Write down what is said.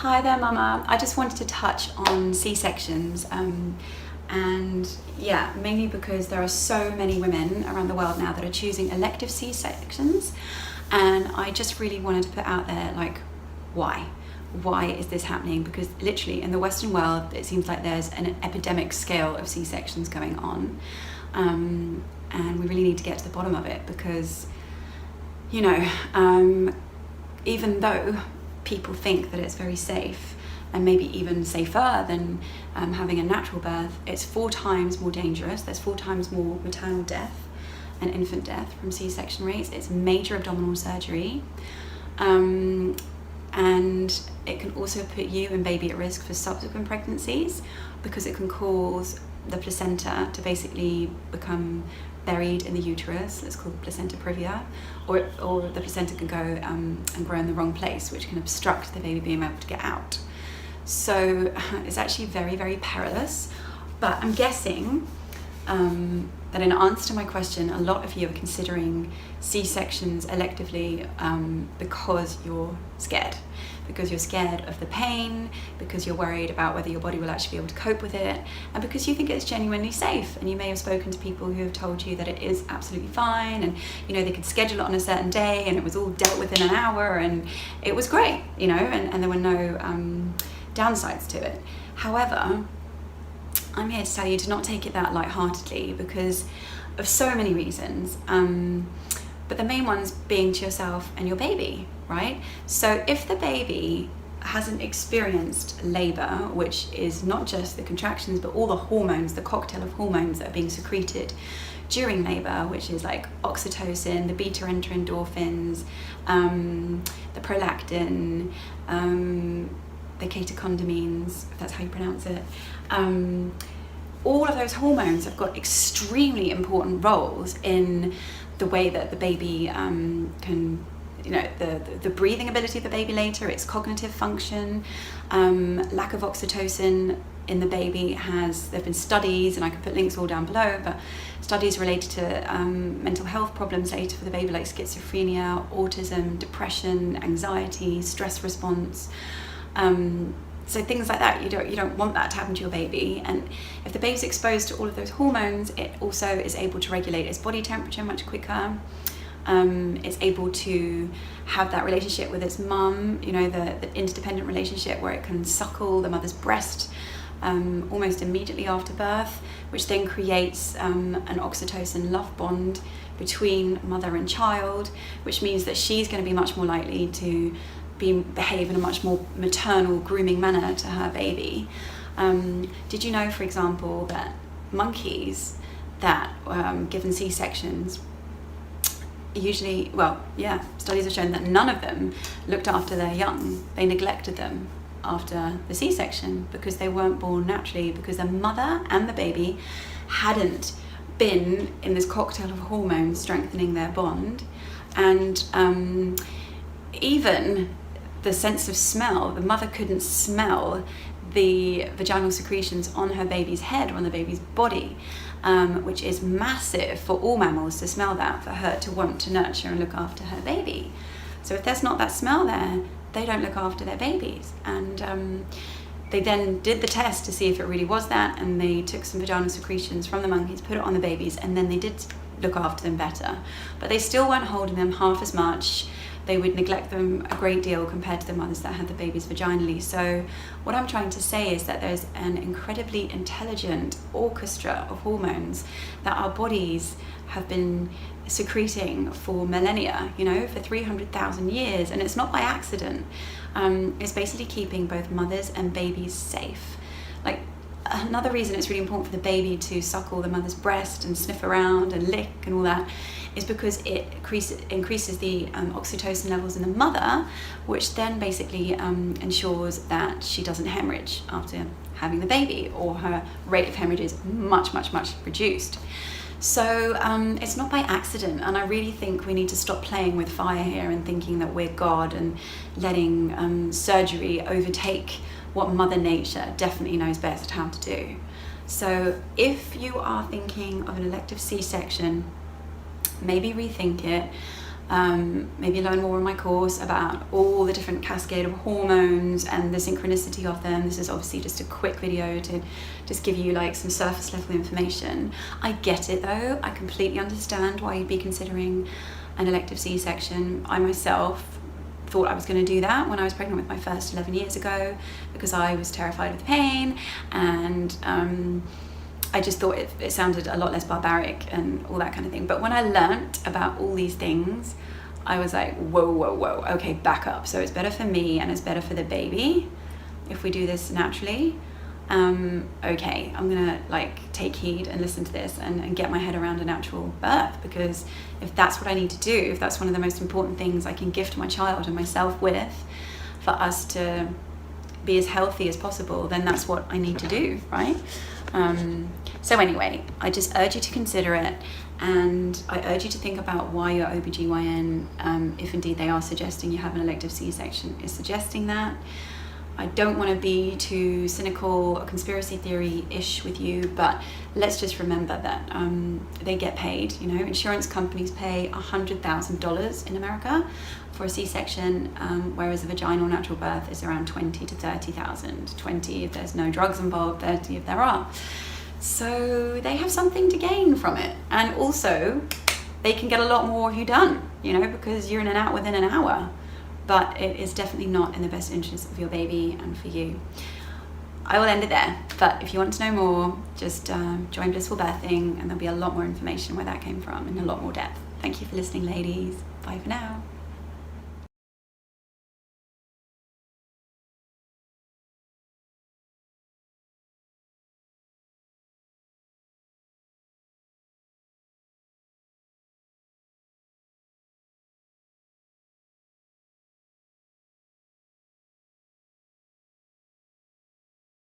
Hi there, Mama. I just wanted to touch on C-sections, and yeah, mainly because there are so many women around the world now that are choosing elective C-sections, and I just really wanted to put out there, like, why? Why is this happening? Because literally in the Western world, it seems like there's an epidemic scale of C-sections going on, and we really need to get to the bottom of it because, you know, even though people think that it's very safe and maybe even safer than having a natural birth, it's 4 times more dangerous. There's 4 times more maternal death and infant death from C-section rates. It's major abdominal surgery, and it can also put you and baby at risk for subsequent pregnancies because it can cause the placenta to basically become buried in the uterus. It's called placenta previa, or the placenta can go and grow in the wrong place, which can obstruct the baby being able to get out. So it's actually very, very perilous. But I'm guessing that in answer to my question, a lot of you are considering C-sections electively because you're scared. Because you're scared of the pain, because you're worried about whether your body will actually be able to cope with it, and because you think it's genuinely safe. And you may have spoken to people who have told you that it is absolutely fine, and you know, they could schedule it on a certain day and it was all dealt with in an hour and it was great, you know, and there were no downsides to it. However, I'm here to tell you to not take it that lightheartedly because of so many reasons. But the main ones being to yourself and your baby, right? So if the baby hasn't experienced labor, which is not just the contractions, but all the hormones, the cocktail of hormones that are being secreted during labor, which is like oxytocin, the beta-enter endorphins, the prolactin, the catecholamines, if that's how you pronounce it. All of those hormones have got extremely important roles in the way that the baby can, you know, the breathing ability of the baby later, its cognitive function. Lack of oxytocin in the baby there've been studies, and I can put links all down below, but studies related to mental health problems later for the baby, like schizophrenia, autism, depression, anxiety, stress response. So things like that, you don't want that to happen to your baby. And if the baby's exposed to all of those hormones, it also is able to regulate its body temperature much quicker. It's able to have that relationship with its mum, you know, the interdependent relationship where it can suckle the mother's breast almost immediately after birth, which then creates an oxytocin love bond between mother and child, which means that she's going to be much more likely to behave in a much more maternal, grooming manner to her baby. Did you know, for example, that monkeys that given C-sections usually, studies have shown that none of them looked after their young. They neglected them after the C-section because they weren't born naturally, because the mother and the baby hadn't been in this cocktail of hormones strengthening their bond. And even the sense of smell, the mother couldn't smell the vaginal secretions on her baby's head or on the baby's body, which is massive for all mammals to smell that, for her to want to nurture and look after her baby. So if there's not that smell there, they don't look after their babies. And they then did the test to see if it really was that, and they took some vaginal secretions from the monkeys, put it on the babies, and then they did look after them better. But they still weren't holding them half as much. They would neglect them a great deal compared to the mothers that had the babies vaginally. So what I'm trying to say is that there's an incredibly intelligent orchestra of hormones that our bodies have been secreting for millennia, you know, for 300,000 years, and it's not by accident. It's basically keeping both mothers and babies safe. Like, another reason it's really important for the baby to suckle the mother's breast and sniff around and lick and all that is because it increases the oxytocin levels in the mother, which then basically ensures that she doesn't hemorrhage after having the baby, or her rate of hemorrhage is much, much, much reduced. So it's not by accident, and I really think we need to stop playing with fire here and thinking that we're God and letting surgery overtake what Mother Nature definitely knows best how to do. So if you are thinking of an elective C-section, maybe rethink it. Maybe learn more in my course about all the different cascade of hormones and the synchronicity of them. This is obviously just a quick video to just give you like some surface level information. I get it though, I completely understand why you'd be considering an elective C-section. I myself thought I was going to do that when I was pregnant with my first 11 years ago, because I was terrified of the pain, and I just thought it sounded a lot less barbaric and all that kind of thing. But when I learnt about all these things, I was like, whoa, okay, back up. So it's better for me and it's better for the baby if we do this naturally. Okay, I'm gonna like take heed and listen to this and get my head around a natural birth, because if that's what I need to do, if that's one of the most important things I can gift my child and myself with, for us to be as healthy as possible, then that's what I need to do, right? So anyway, I just urge you to consider it, and I urge you to think about why your OBGYN, if indeed they are suggesting you have an elective C-section, is suggesting that. I don't want to be too cynical or conspiracy theory-ish with you, but let's just remember that they get paid. You know, insurance companies pay $100,000 in America for a C-section, whereas a vaginal natural birth is around 20 to 30,000. 20 if there's no drugs involved, 30 if there are. So they have something to gain from it, and also they can get a lot more of you done, you know, because you're in and out within an hour. But it is definitely not in the best interest of your baby and for you. I will end it there, but if you want to know more, just join Blissful Birthing, and there'll be a lot more information where that came from in a lot more depth. Thank you for listening, ladies. Bye for now.